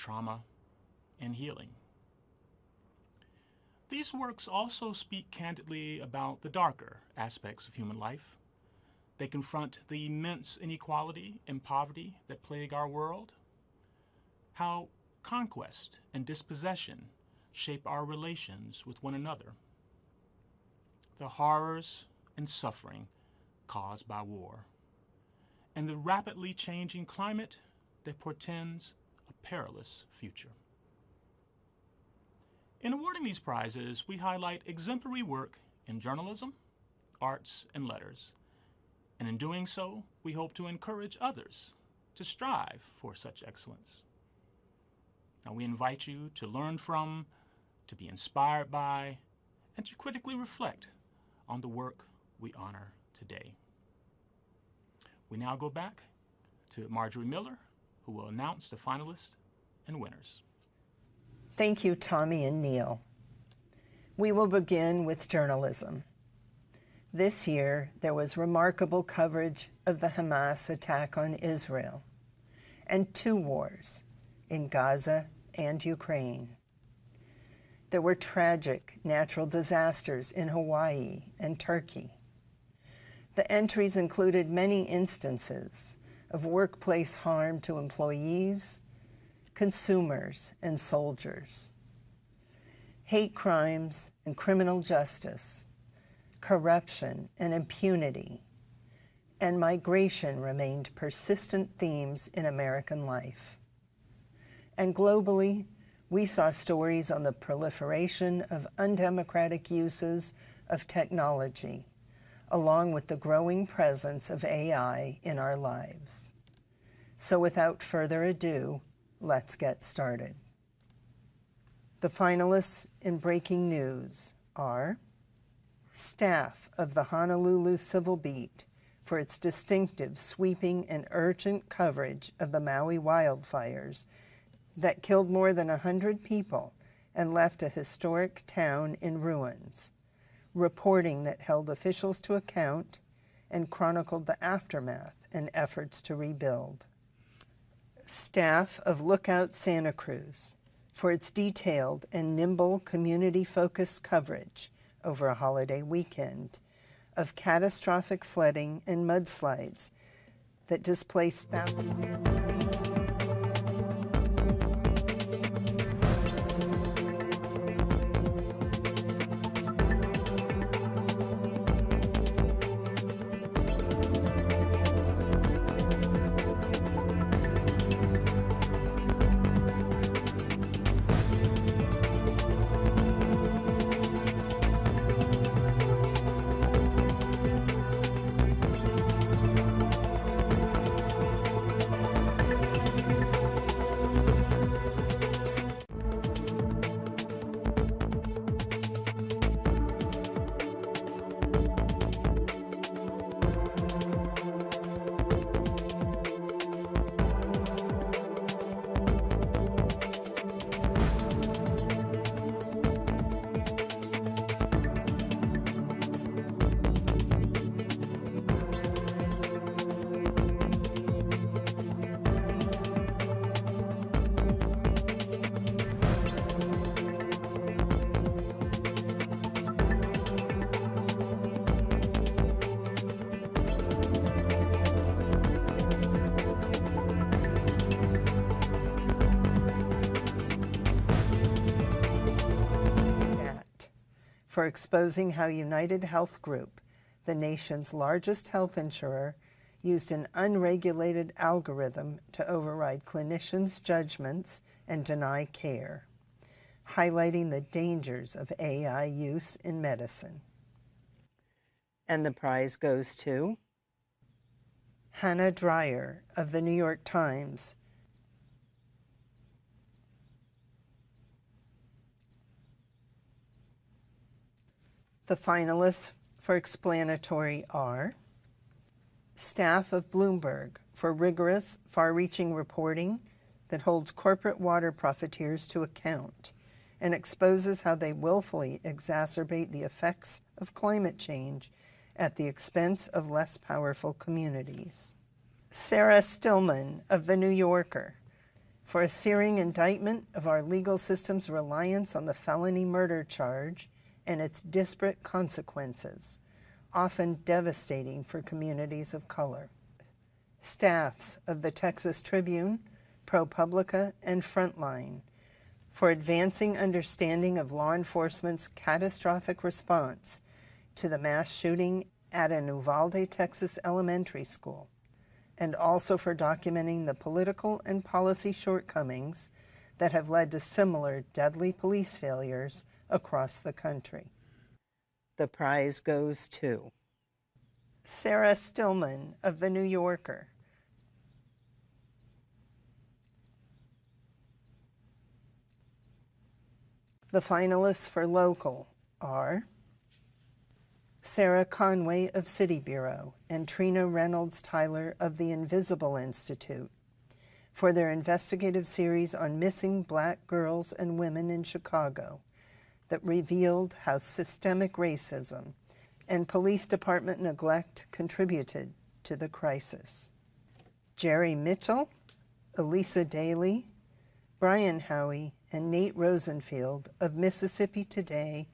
trauma and healing. These works also speak candidly about the darker aspects of human life. They confront the immense inequality and poverty that plague our world, how conquest and dispossession shape our relations with one another, the horrors and suffering caused by war, and the rapidly changing climate that portends a perilous future. In awarding these prizes, we highlight exemplary work in journalism, arts, and letters, and in doing so, we hope to encourage others to strive for such excellence. Now, we invite you to learn from, to be inspired by, and to critically reflect on the work we honor today. We now go back to Marjorie Miller, who will announce the finalists and winners. Thank you, Tommy and Neil. We will begin with journalism. This year, there was remarkable coverage of the Hamas attack on Israel and 2 wars in Gaza and Ukraine. There were tragic natural disasters in Hawaii and Turkey. The entries included many instances of workplace harm to employees, consumers, and soldiers. Hate crimes and criminal justice, corruption and impunity, and migration remained persistent themes in American life. And globally, we saw stories on the proliferation of undemocratic uses of technology, along with the growing presence of AI in our lives. So without further ado, let's get started. The finalists in breaking news are staff of the Honolulu Civil Beat for its distinctive, sweeping, and urgent coverage of the Maui wildfires that killed more than 100 people and left a historic town in ruins, reporting that held officials to account and chronicled the aftermath and efforts to rebuild. Staff of Lookout Santa Cruz for its detailed and nimble community-focused coverage over a holiday weekend of catastrophic flooding and mudslides that displaced thousands. For exposing how United Health Group, the nation's largest health insurer, used an unregulated algorithm to override clinicians' judgments and deny care, highlighting the dangers of AI use in medicine. And the prize goes to Hannah Dreier of the New York Times, The finalists for explanatory are staff of Bloomberg for rigorous, far-reaching reporting that holds corporate water profiteers to account and exposes how they willfully exacerbate the effects of climate change at the expense of less powerful communities. Sarah Stillman of The New Yorker for a searing indictment of our legal system's reliance on the felony murder charge and its disparate consequences, often devastating for communities of color. Staffs of the Texas Tribune, ProPublica, and Frontline for advancing understanding of law enforcement's catastrophic response to the mass shooting at an Uvalde, Texas elementary school, and also for documenting the political and policy shortcomings that have led to similar deadly police failures across the country. The prize goes to Sarah Stillman of The New Yorker, the finalists for local are Sarah Conway of City Bureau and Trina Reynolds Tyler of the Invisible Institute for their investigative series on missing Black girls and women in Chicago that revealed how systemic racism and police department neglect contributed to the crisis. Jerry Mitchell, Elisa Daly, Brian Howie, and Nate Rosenfield of Mississippi Today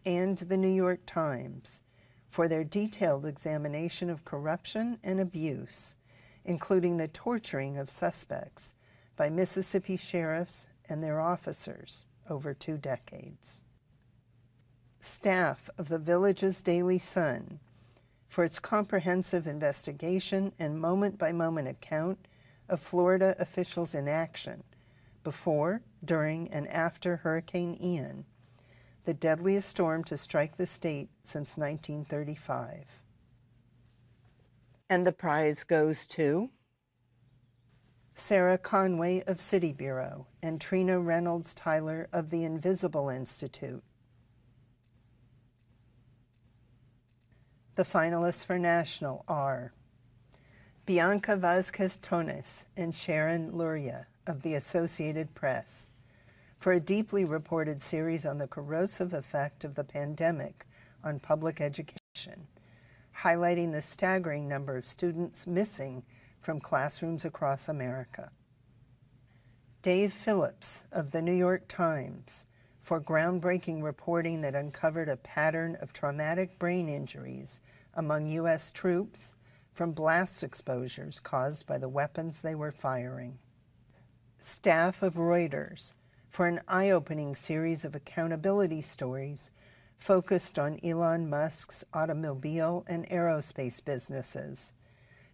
and the New York Times for their detailed examination of corruption and abuse, including the torturing of suspects by Mississippi sheriffs and their officers over 2 decades. Staff of the Village's Daily Sun for its comprehensive investigation and moment-by-moment account of Florida officials in action before, during, and after Hurricane Ian, the deadliest storm to strike the state since 1935. And the prize goes to Sarah Conway of City Bureau and Trina Reynolds Tyler of the Invisible Institute. The finalists for National are Bianca Vazquez-Tones and Sharon Luria of the Associated Press for a deeply reported series on the corrosive effect of the pandemic on public education, highlighting the staggering number of students missing from classrooms across America. Dave Phillips of the New York Times for groundbreaking reporting that uncovered a pattern of traumatic brain injuries among U.S. troops from blast exposures caused by the weapons they were firing. Staff of Reuters for an eye-opening series of accountability stories focused on Elon Musk's automobile and aerospace businesses,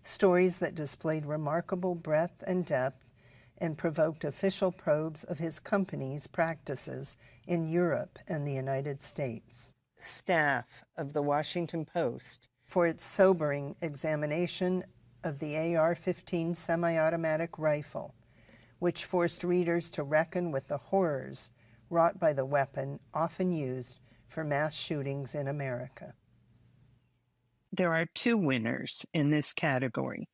stories that displayed remarkable breadth and depth and provoked official probes of his company's practices in Europe and the United States. Staff of the Washington Post for its sobering examination of the AR-15 semi-automatic rifle, which forced readers to reckon with the horrors wrought by the weapon often used for mass shootings in America. There are 2 winners in this category.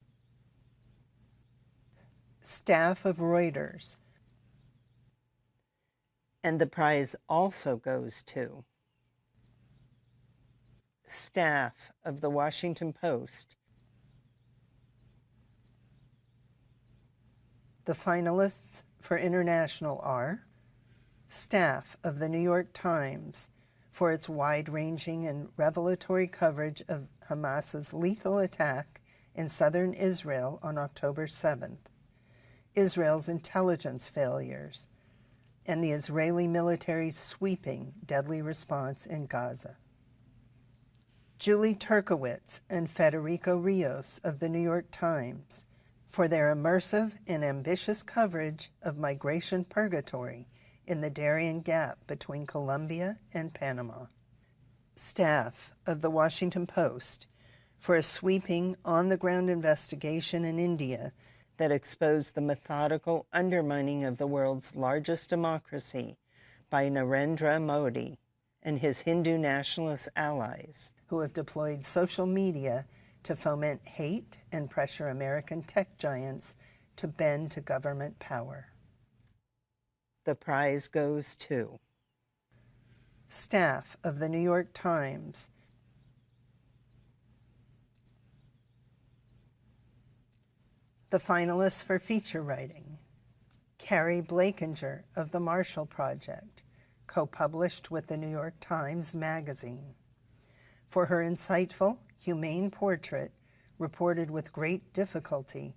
Staff of Reuters, and the prize also goes to staff of the Washington Post. The finalists for International are staff of the New York Times for its wide-ranging and revelatory coverage of Hamas's lethal attack in southern Israel on October 7th, Israel's intelligence failures, and the Israeli military's sweeping deadly response in Gaza. Julie Turkowitz and Federico Rios of the New York Times for their immersive and ambitious coverage of migration purgatory in the Darien Gap between Colombia and Panama. Staff of the Washington Post for a sweeping on-the-ground investigation in India that exposed the methodical undermining of the world's largest democracy by Narendra Modi and his Hindu nationalist allies, who have deployed social media to foment hate and pressure American tech giants to bend to government power. The prize goes to staff of the New York Times the finalists for feature writing: Carrie Blakinger of the Marshall Project, co-published with the New York Times Magazine, for her insightful, humane portrait, reported with great difficulty,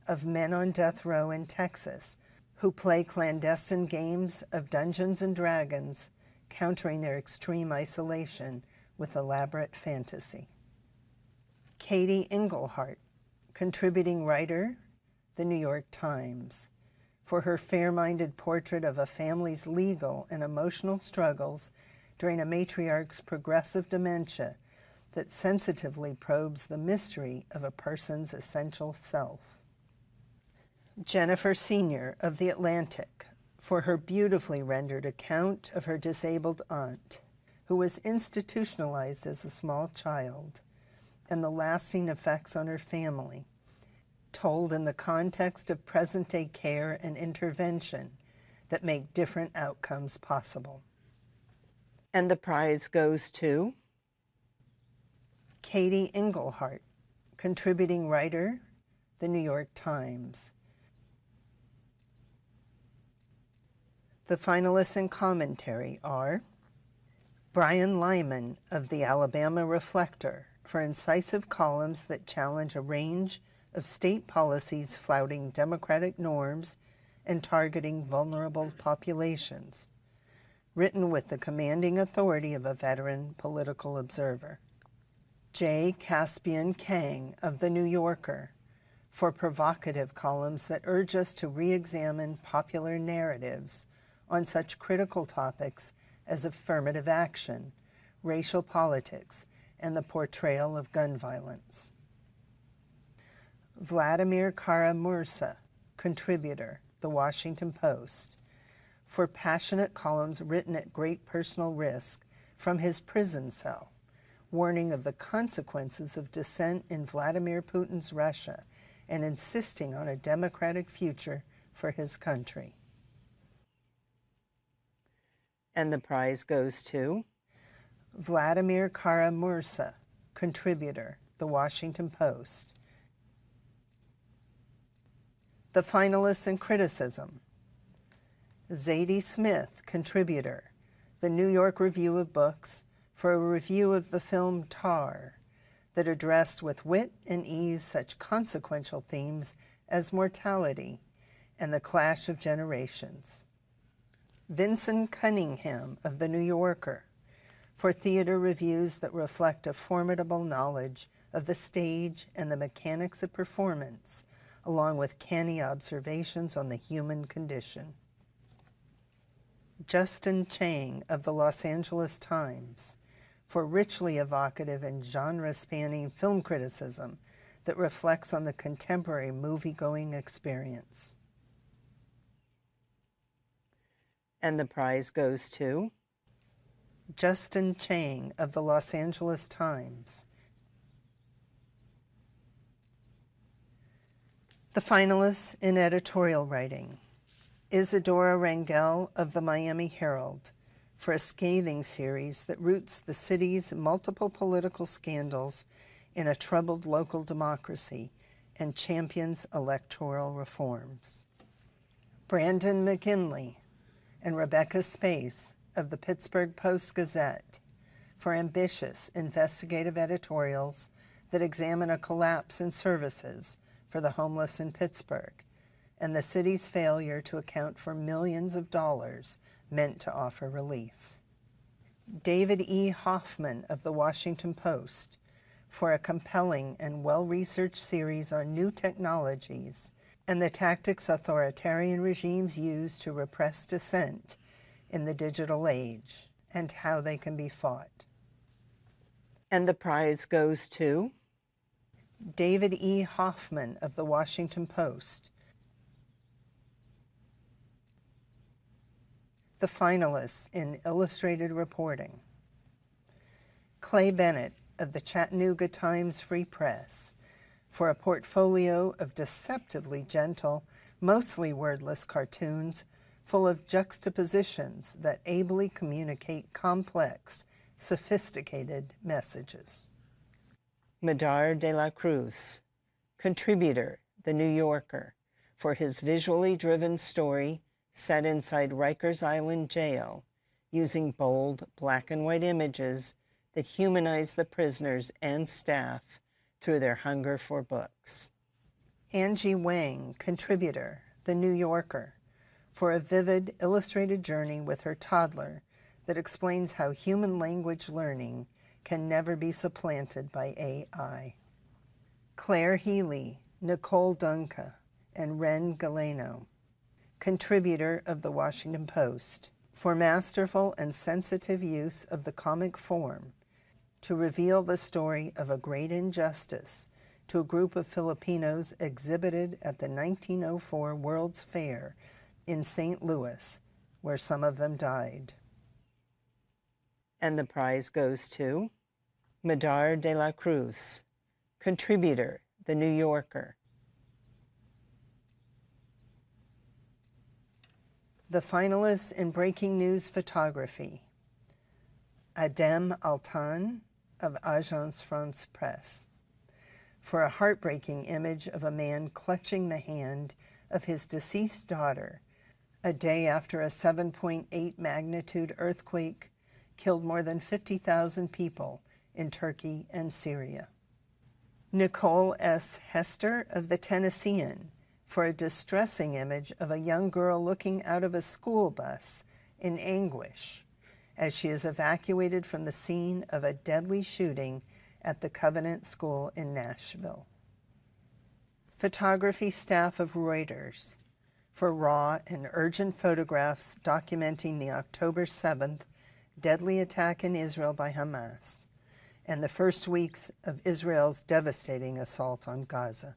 of men on death row in Texas who play clandestine games of Dungeons and Dragons, countering their extreme isolation with elaborate fantasy. Katie Engelhart, contributing writer, the New York Times, for her fair-minded portrait of a family's legal and emotional struggles during a matriarch's progressive dementia that sensitively probes the mystery of a person's essential self. Jennifer Senior of The Atlantic, for her beautifully rendered account of her disabled aunt, who was institutionalized as a small child, and the lasting effects on her family, told in the context of present-day care and intervention that make different outcomes possible. And the prize goes to Katie Engelhart, contributing writer, the New York Times. The finalists in commentary are Brian Lyman of the Alabama Reflector, for incisive columns that challenge a range of state policies flouting democratic norms and targeting vulnerable populations, written with the commanding authority of a veteran political observer. J. Caspian Kang of The New Yorker, for provocative columns that urge us to re-examine popular narratives on such critical topics as affirmative action, racial politics, and the portrayal of gun violence. Vladimir Kara-Murza, contributor, The Washington Post, for passionate columns written at great personal risk from his prison cell, warning of the consequences of dissent in Vladimir Putin's Russia and insisting on a democratic future for his country. And the prize goes to Vladimir Kara-Murza, contributor, The Washington Post. The finalists in criticism: Zadie Smith, contributor, The New York Review of Books, for a review of the film Tar that addressed with wit and ease such consequential themes as mortality and the clash of generations. Vincent Cunningham of The New Yorker, for theater reviews that reflect a formidable knowledge of the stage and the mechanics of performance, along with canny observations on the human condition. Justin Chang of the Los Angeles Times, for richly evocative and genre-spanning film criticism that reflects on the contemporary movie-going experience. And the prize goes to Justin Chang of the Los Angeles Times. The finalists in editorial writing: Isadora Rangel of the Miami Herald, for a scathing series that roots the city's multiple political scandals in a troubled local democracy and champions electoral reforms. Brandon McKinley and Rebecca Space of the Pittsburgh Post-Gazette, for ambitious investigative editorials that examine a collapse in services for the homeless in Pittsburgh and the city's failure to account for millions of dollars meant to offer relief. David E. Hoffman of the Washington Post, for a compelling and well-researched series on new technologies and the tactics authoritarian regimes use to repress dissent in the digital age and how they can be fought. And the prize goes to David E. Hoffman of the Washington Post. The finalists in illustrated reporting: Clay Bennett of the Chattanooga Times Free Press, for a portfolio of deceptively gentle, mostly wordless cartoons full of juxtapositions that ably communicate complex, sophisticated messages. Madar de la Cruz, contributor, The New Yorker, for his visually driven story set inside Rikers Island Jail, using bold black and white images that humanize the prisoners and staff through their hunger for books. Angie Wang, contributor, The New Yorker, for a vivid, illustrated journey with her toddler that explains how human language learning can never be supplanted by AI. Claire Healy, Nicole Dunca, and Ren Galeno, contributor of The Washington Post, for masterful and sensitive use of the comic form to reveal the story of a great injustice to a group of Filipinos exhibited at the 1904 World's Fair in St. Louis, where some of them died. And the prize goes to Medar de la Cruz, contributor, The New Yorker. The finalists in Breaking News Photography: Adem Altan of Agence France Presse, for a heartbreaking image of a man clutching the hand of his deceased daughter a day after a 7.8 magnitude earthquake killed more than 50,000 people in Turkey and Syria. Nicole S. Hester of The Tennessean, for a distressing image of a young girl looking out of a school bus in anguish as she is evacuated from the scene of a deadly shooting at the Covenant School in Nashville. Photography staff of Reuters, for raw and urgent photographs documenting the October 7th deadly attack in Israel by Hamas and the first weeks of Israel's devastating assault on Gaza.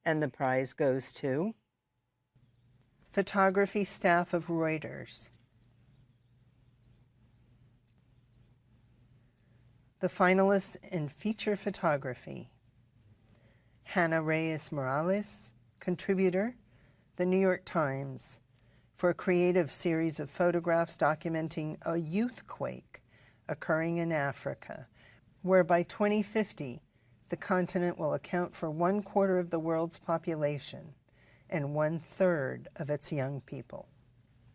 And the prize goes to photography staff of Reuters. The finalists in feature photography: Hannah Reyes Morales, contributor, The New York Times, for a creative series of photographs documenting a youthquake occurring in Africa, where by 2050, the continent will account for 1/4 of the world's population and 1/3 of its young people.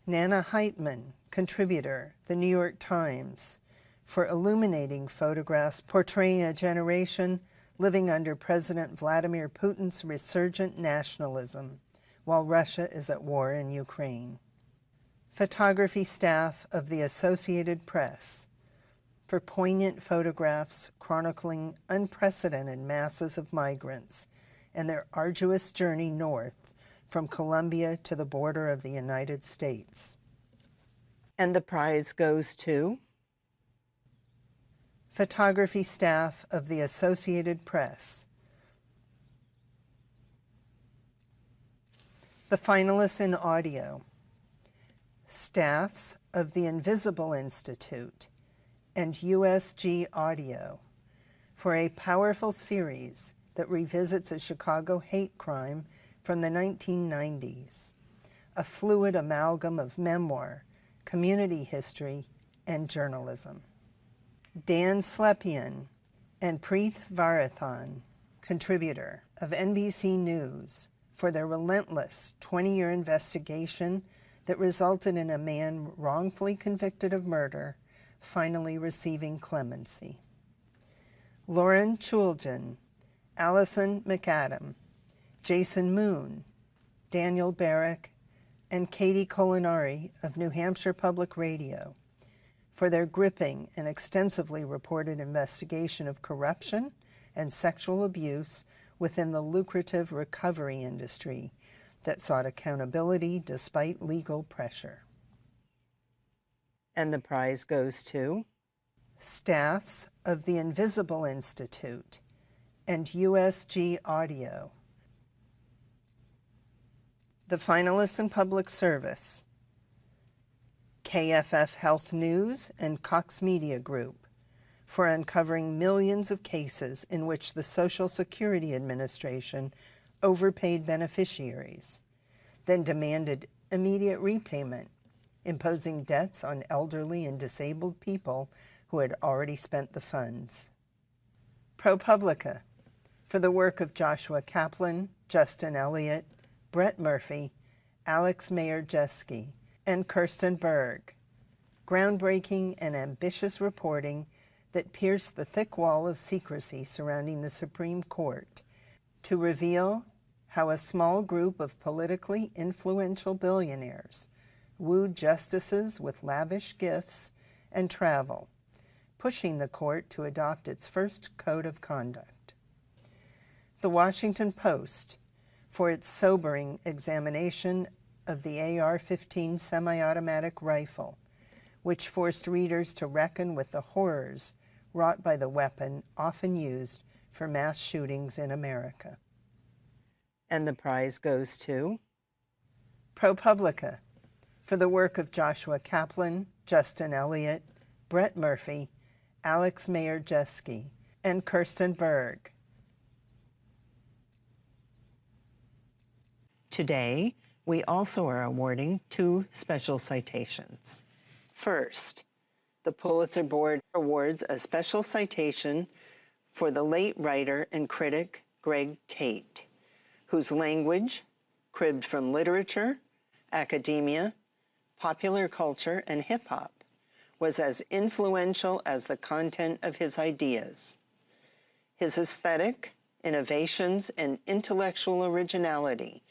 Nana Heitman, contributor, The New York Times, for illuminating photographs portraying a generation living under President Vladimir Putin's resurgent nationalism while Russia is at war in Ukraine. Photography staff of the Associated Press, for poignant photographs chronicling unprecedented masses of migrants and their arduous journey north from Colombia to the border of the United States. And the prize goes to photography staff of the Associated Press. The finalists in audio: staffs of the Invisible Institute and USG Audio, for a powerful series that revisits a Chicago hate crime from the 1990s, a fluid amalgam of memoir, community history, and journalism. Dan Slepian and Preeth Varathan, contributor, of NBC News, for their relentless 20-year investigation that resulted in a man wrongfully convicted of murder finally receiving clemency. Lauren Chuljan, Allison McAdam, Jason Moon, Daniel Barrick, and Katie Colinari of New Hampshire Public Radio, for their gripping and extensively reported investigation of corruption and sexual abuse within the lucrative recovery industry that sought accountability despite legal pressure. And the prize goes to staffs of the Invisible Institute and USG Audio. The finalists in public service: KFF Health News and Cox Media Group, for uncovering millions of cases in which the Social Security Administration overpaid beneficiaries, then demanded immediate repayment, imposing debts on elderly and disabled people who had already spent the funds. ProPublica, for the work of Joshua Kaplan, Justin Elliott, Brett Murphy, Alex Mayer-Jeske, and Kirsten Berg. Groundbreaking and ambitious reporting that pierced the thick wall of secrecy surrounding the Supreme Court to reveal how a small group of politically influential billionaires wooed justices with lavish gifts and travel, pushing the court to adopt its first code of conduct. The Washington Post, for its sobering examination of the AR-15 semi-automatic rifle, which forced readers to reckon with the horrors wrought by the weapon often used for mass shootings in America. And the prize goes to ProPublica, for the work of Joshua Kaplan, Justin Elliott, Brett Murphy, Alex Mayer-Jeske, and Kirsten Berg. Today, we also are awarding 2 special citations. First, the Pulitzer Board awards a special citation for the late writer and critic Greg Tate, whose language, cribbed from literature, academia, popular culture, and hip-hop, was as influential as the content of his ideas. His aesthetic, innovations, and intellectual originality,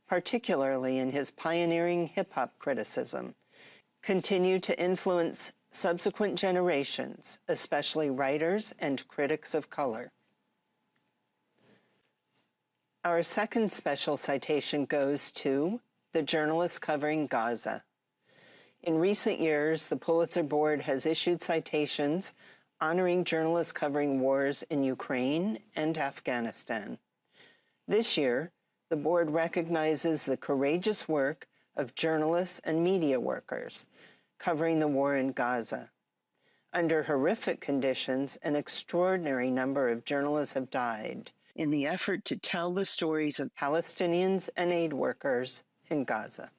particularly in his pioneering hip-hop criticism, continue to influence subsequent generations, especially writers and critics of color. Our second special citation goes to the journalist covering Gaza. In recent years, the Pulitzer Board has issued citations honoring journalists covering wars in Ukraine and Afghanistan. This year, the board recognizes the courageous work of journalists and media workers covering the war in Gaza. Under horrific conditions, an extraordinary number of journalists have died in the effort to tell the stories of Palestinians and aid workers in Gaza.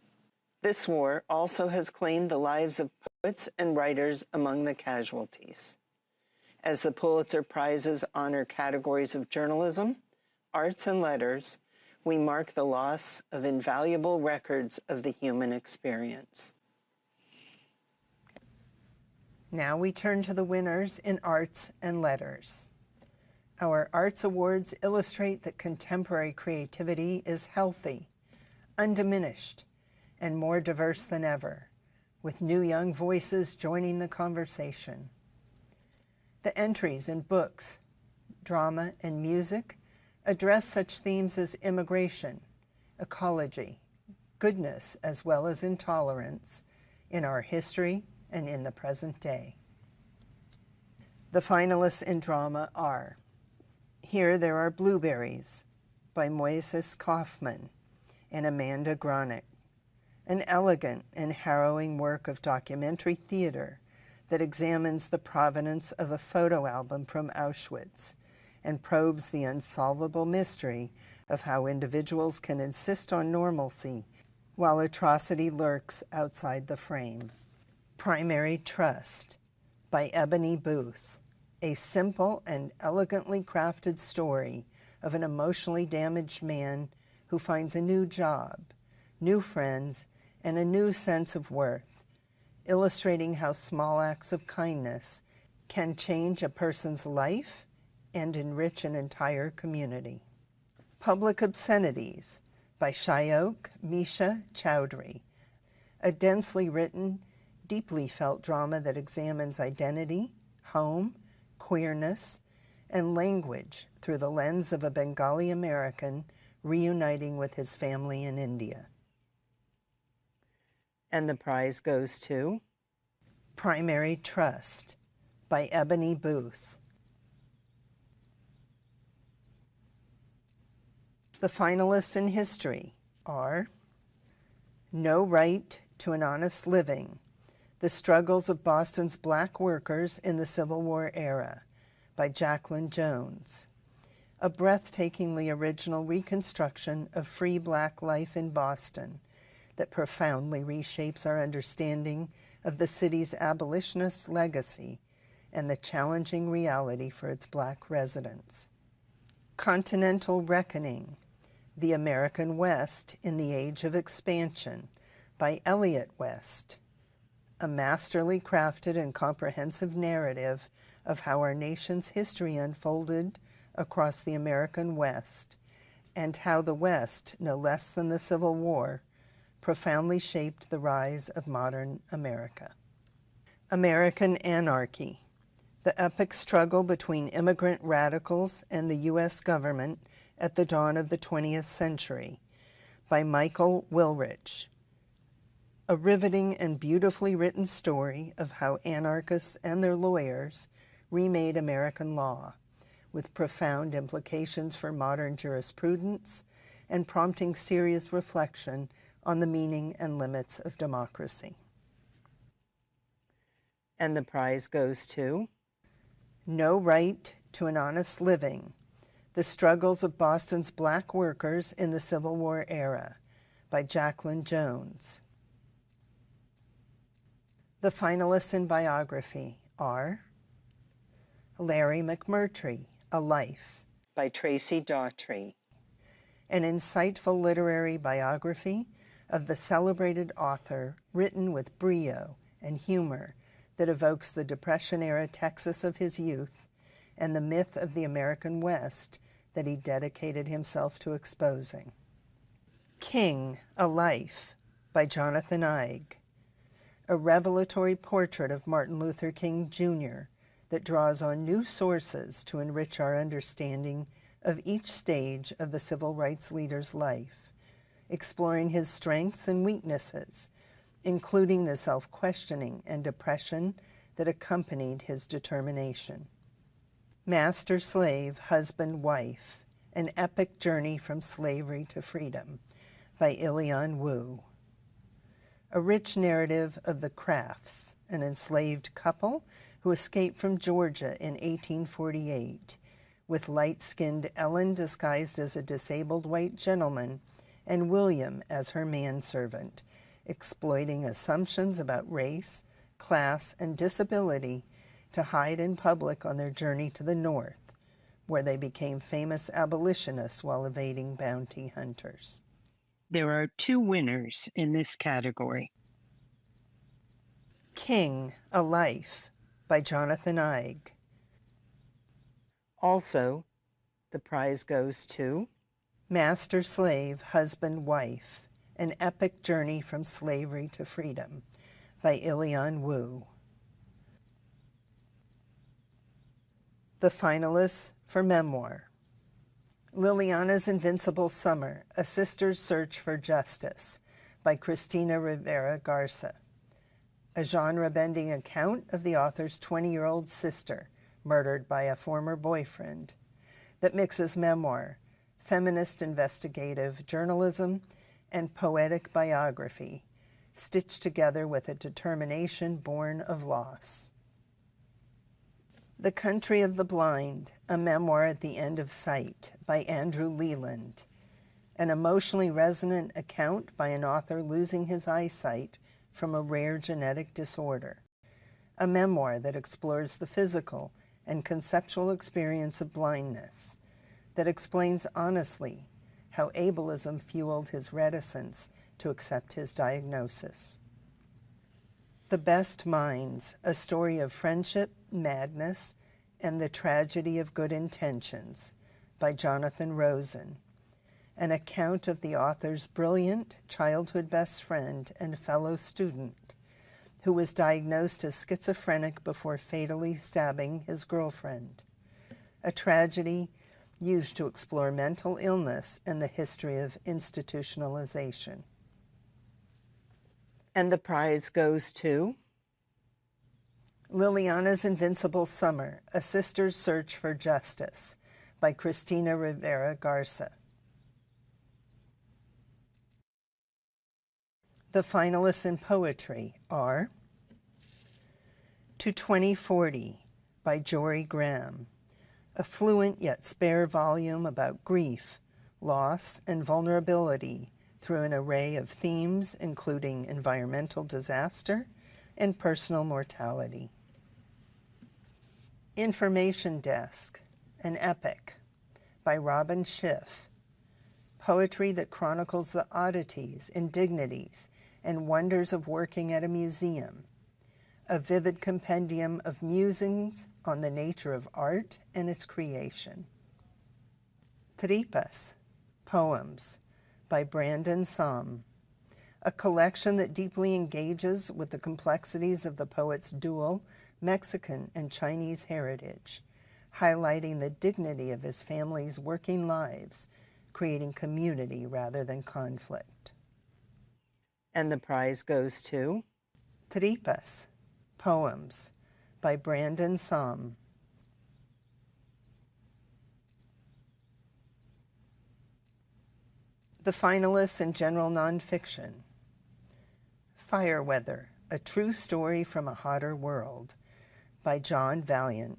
This war also has claimed the lives of poets and writers among the casualties. As the Pulitzer Prizes honor categories of journalism, arts, and letters, we mark the loss of invaluable records of the human experience. Now we turn to the winners in arts and letters. Our arts awards illustrate that contemporary creativity is healthy, undiminished, and more diverse than ever, with new young voices joining the conversation. The entries in books, drama, and music address such themes as immigration, ecology, goodness, as well as intolerance in our history and in the present day. The finalists in drama are Here There Are Blueberries by Moises Kaufman and Amanda Gronick, an elegant and harrowing work of documentary theater that examines the provenance of a photo album from Auschwitz and probes the unsolvable mystery of how individuals can insist on normalcy while atrocity lurks outside the frame. Primary Trust by Ebony Booth, a simple and elegantly crafted story of an emotionally damaged man who finds a new job, new friends, and a new sense of worth, illustrating how small acts of kindness can change a person's life and enrich an entire community. Public Obscenities by Shayok Misha Chowdhury, a densely written, deeply felt drama that examines identity, home, queerness, and language through the lens of a Bengali American reuniting with his family in India. And the prize goes to Primary Trust by Ebony Booth. The finalists in history are No Right to an Honest Living, The Struggles of Boston's Black Workers in the Civil War Era by Jacqueline Jones, a breathtakingly original reconstruction of free Black life in Boston that profoundly reshapes our understanding of the city's abolitionist legacy and the challenging reality for its Black residents. Continental Reckoning The American West in the Age of Expansion by Elliott West, a masterly crafted and comprehensive narrative of how our nation's history unfolded across the American West, and how the West, no less than the Civil War, profoundly shaped the rise of modern America. American Anarchy, the epic struggle between immigrant radicals and the U.S. government at the dawn of the 20th century, by Michael Wilrich, a riveting and beautifully written story of how anarchists and their lawyers remade American law, with profound implications for modern jurisprudence and prompting serious reflection on the meaning and limits of democracy. And the prize goes to No Right to an Honest Living, The Struggles of Boston's Black Workers in the Civil War Era, by Jacqueline Jones. The finalists in biography are Larry McMurtry, A Life, by Tracy Daughtry, an insightful literary biography of the celebrated author written with brio and humor that evokes the Depression-era Texas of his youth and the myth of the American West that he dedicated himself to exposing. King, A Life, by Jonathan Eig, a revelatory portrait of Martin Luther King, Jr., that draws on new sources to enrich our understanding of each stage of the civil rights leader's life, exploring his strengths and weaknesses, including the self-questioning and depression that accompanied his determination. Master, Slave, Husband, Wife, An Epic Journey from Slavery to Freedom, by Ilian Wu. A rich narrative of the Crafts, an enslaved couple who escaped from Georgia in 1848, with light-skinned Ellen disguised as a disabled white gentleman and William as her manservant, exploiting assumptions about race, class, and disability to hide in public on their journey to the North, where they became famous abolitionists while evading bounty hunters. There are 2 winners in this category. King, A Life, by Jonathan Eig. Also, the prize goes to Master, Slave, Husband, Wife, An Epic Journey from Slavery to Freedom, by Ilian Wu. The finalists for Memoir: Liliana's Invincible Summer, A Sister's Search for Justice, by Cristina Rivera Garza, a genre-bending account of the author's 20-year-old sister murdered by a former boyfriend that mixes memoir, feminist investigative journalism, and poetic biography, stitched together with a determination born of loss. The Country of the Blind, A Memoir at the End of Sight, by Andrew Leland, an emotionally resonant account by an author losing his eyesight from a rare genetic disorder, a memoir that explores the physical and conceptual experience of blindness, that explains honestly how ableism fueled his reticence to accept his diagnosis. The Best Minds, A Story of Friendship, Madness, and the Tragedy of Good Intentions, by Jonathan Rosen, an account of the author's brilliant childhood best friend and fellow student, who was diagnosed as schizophrenic before fatally stabbing his girlfriend, a tragedy used to explore mental illness and the history of institutionalization. And the prize goes to Liliana's Invincible Summer, A Sister's Search for Justice, by Cristina Rivera Garza. The finalists in poetry are To 2040, by Jory Graham, a fluent yet spare volume about grief, loss, and vulnerability through an array of themes including environmental disaster and personal mortality. Information Desk, an Epic, by Robin Schiff, poetry that chronicles the oddities, indignities, and wonders of working at a museum, a vivid compendium of musings on the nature of art and its creation. Tripas, Poems, by Brandon Som, a collection that deeply engages with the complexities of the poet's dual Mexican and Chinese heritage, highlighting the dignity of his family's working lives, creating community rather than conflict. And the prize goes to Tripas, Poems, by Brandon Som. The finalists in general nonfiction: Fire Weather, A True Story from a Hotter World, by John Valiant,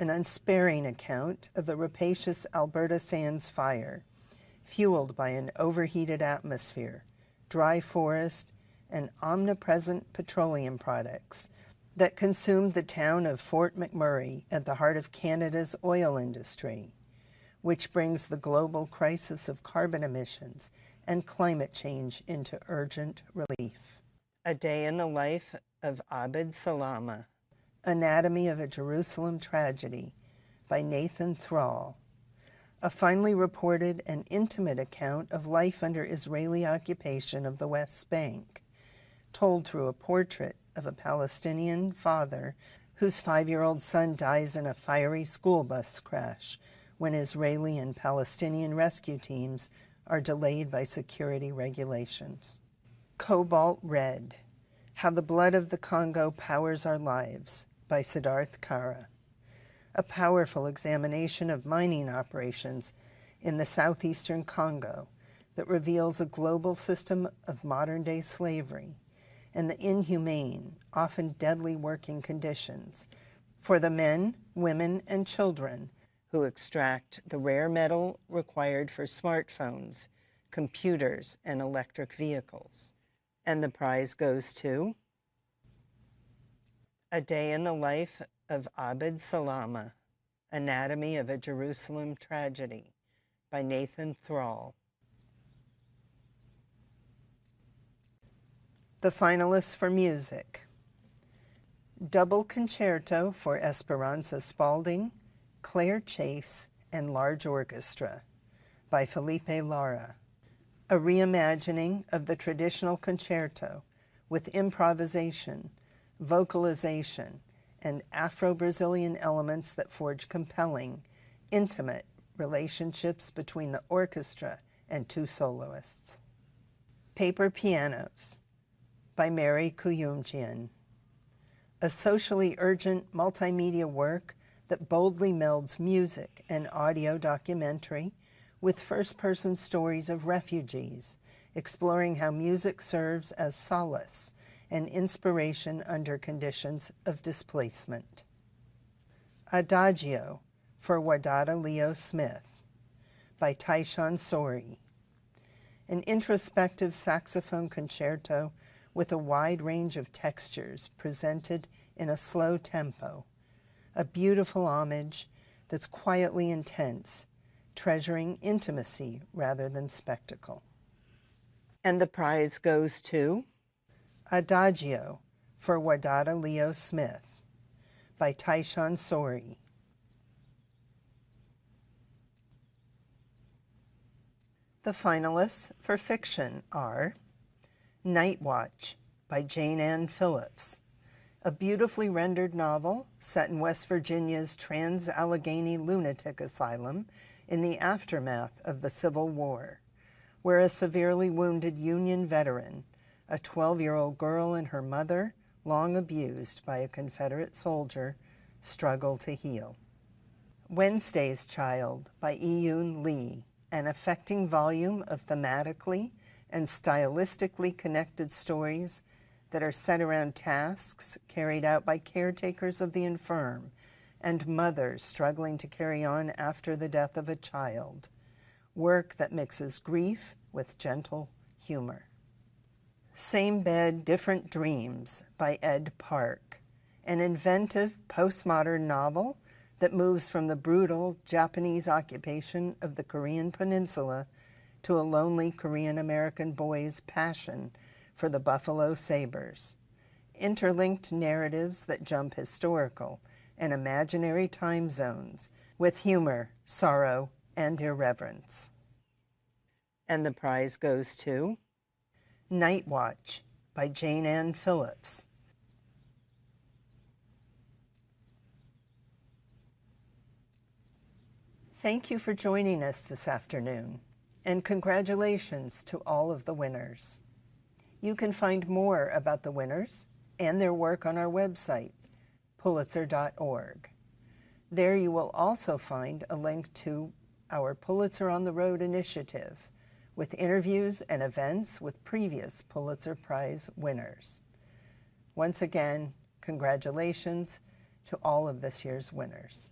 an unsparing account of the rapacious Alberta Sands fire, fueled by an overheated atmosphere, dry forest, and omnipresent petroleum products that consumed the town of Fort McMurray at the heart of Canada's oil industry, which brings the global crisis of carbon emissions and climate change into urgent relief. A Day in the Life of Abd Salama, Anatomy of a Jerusalem Tragedy, by Nathan Thrall, a finely reported and intimate account of life under Israeli occupation of the West Bank, told through a portrait of a Palestinian father whose 5-year-old son dies in a fiery school bus crash when Israeli and Palestinian rescue teams are delayed by security regulations. Cobalt Red, How the Blood of the Congo Powers Our Lives, by Siddharth Kara, a powerful examination of mining operations in the southeastern Congo that reveals a global system of modern-day slavery and the inhumane, often deadly working conditions for the men, women, and children who extract the rare metal required for smartphones, computers, and electric vehicles. And the prize goes to A Day in the Life of Abd Salama, Anatomy of a Jerusalem Tragedy, by Nathan Thrall. The finalists for music: Double Concerto for Esperanza Spalding, Claire Chase, and Large Orchestra, by Felipe Lara, a reimagining of the traditional concerto with improvisation, vocalization, and Afro-Brazilian elements that forge compelling, intimate relationships between the orchestra and two soloists. Paper Pianos, by Mary Kuyumjian, a socially urgent multimedia work that boldly melds music and audio documentary with first-person stories of refugees, exploring how music serves as solace and inspiration under conditions of displacement. Adagio for Wadada Leo Smith, by Taishan Sori, an introspective saxophone concerto with a wide range of textures presented in a slow tempo, a beautiful homage that's quietly intense, treasuring intimacy rather than spectacle. And the prize goes to Adagio for Wadada Leo Smith, by Taishan Sori. The finalists for fiction are Night Watch, by Jane Ann Phillips, a beautifully rendered novel set in West Virginia's Trans-Allegheny Lunatic Asylum in the aftermath of the Civil War, where a severely wounded Union veteran, a 12-year-old girl and her mother, long abused by a Confederate soldier, struggle to heal. Wednesday's Child, by Iyun Lee, an affecting volume of thematically and stylistically connected stories that are set around tasks carried out by caretakers of the infirm and mothers struggling to carry on after the death of a child, work that mixes grief with gentle humor. Same Bed, Different Dreams, by Ed Park, an inventive postmodern novel that moves from the brutal Japanese occupation of the Korean Peninsula to a lonely Korean-American boy's passion for the Buffalo Sabres, interlinked narratives that jump historical and imaginary time zones with humor, sorrow, and irreverence. And the prize goes to Night Watch by Jane Ann Phillips. Thank you for joining us this afternoon, and congratulations to all of the winners. You can find more about the winners and their work on our website, pulitzer.org. There you will also find a link to our Pulitzer on the Road initiative, with interviews and events with previous Pulitzer Prize winners. Once again, congratulations to all of this year's winners.